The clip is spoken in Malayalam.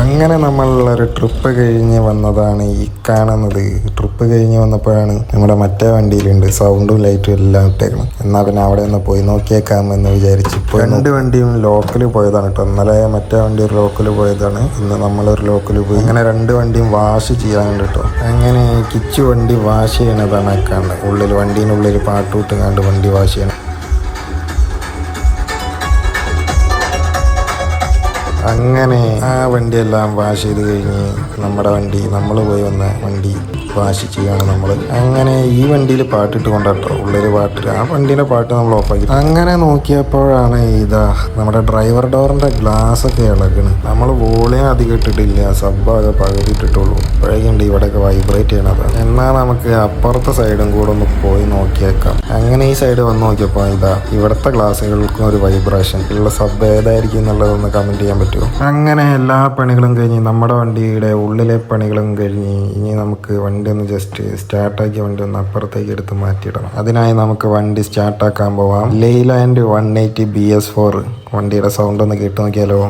അങ്ങനെ നമ്മളൊരു ട്രിപ്പ് കഴിഞ്ഞ് വന്നതാണ് ഈ കാണുന്നത്. ട്രിപ്പ് കഴിഞ്ഞ് വന്നപ്പോഴാണ് നമ്മുടെ മറ്റേ വണ്ടിയിലുണ്ട് സൗണ്ടും ലൈറ്റും എല്ലാം ഇട്ടേക്കണം. എന്നാൽ പിന്നെ അവിടെ ഒന്ന് പോയി നോക്കിയേക്കാമെന്ന് വിചാരിച്ച് ഇപ്പോൾ 2 വണ്ടിയും ലോക്കൽ പോയതാണ് കേട്ടോ. ഇന്നലെ മറ്റേ വണ്ടി ഒരു ലോക്കൽ പോയതാണ്, ഇന്ന് നമ്മളൊരു ലോക്കൽ പോയി. അങ്ങനെ 2 വണ്ടിയും വാഷ് ചെയ്യാനുണ്ട് കേട്ടോ. അങ്ങനെ കിച്ചു വണ്ടി വാഷ് ചെയ്യണതാണ് കാണുന്നത്. വണ്ടീനുള്ളിൽ പാട്ട് കണ്ട് വണ്ടി വാഷ് ചെയ്യണം. അങ്ങനെ ആ വണ്ടിയെല്ലാം വാഷ് ചെയ്ത് കഴിഞ്ഞ് നമ്മുടെ വണ്ടി നമ്മൾ പോയി വന്ന വണ്ടി വാഷ് ചെയ്യാണ് നമ്മൾ. അങ്ങനെ ഈ വണ്ടിയിൽ പാട്ടിട്ട് കൊണ്ടാട്ടോ, പാട്ട്, ആ വണ്ടിയുടെ പാട്ട് നമ്മൾ ഓഫാക്കി. അങ്ങനെ നോക്കിയപ്പോഴാണ് ഇതാ നമ്മുടെ ഡ്രൈവർ ഡോറിൻ്റെ ഗ്ലാസ് ഒക്കെ ഇളകണ്. നമ്മൾ വോളിയം അധികം ഇട്ടിട്ടില്ല, സബ്ബാകെ പകുതിയിട്ടിട്ടുള്ളൂ. ഇപ്പോഴേക്കുണ്ട് ഇവിടെയൊക്കെ വൈബ്രേറ്റ് ചെയ്യണത്. എന്നാൽ നമുക്ക് അപ്പുറത്തെ സൈഡും കൂടെ ഒന്ന് പോയി നോക്കിയേക്കാം. അങ്ങനെ ഈ സൈഡ് വന്ന് നോക്കിയപ്പോൾ ഇതാ ഇവിടുത്തെ ഗ്ലാസ്സുകൾക്കും ഒരു വൈബ്രേഷൻ ഉള്ള സബ് ഏതായിരിക്കും എന്നുള്ളതൊന്ന് കമൻറ്റ് ചെയ്യാൻ പറ്റുമോ? അങ്ങനെ എല്ലാ പണികളും കഴിഞ്ഞ് നമ്മുടെ വണ്ടിയുടെ ഉള്ളിലെ പണികളും കഴിഞ്ഞ് ഇനി നമുക്ക് വണ്ടി ഒന്ന് ജസ്റ്റ് സ്റ്റാർട്ടാക്കി വണ്ടി ഒന്ന് അപ്പുറത്തേക്ക് എടുത്ത് മാറ്റിയിടണം. അതിനായി നമുക്ക് വണ്ടി സ്റ്റാർട്ടാക്കാൻ പോവാം. ലെയ്ലാൻഡ് 180 BS4 വണ്ടിയുടെ സൗണ്ട് ഒന്ന് കേട്ട് നോക്കിയാലോ.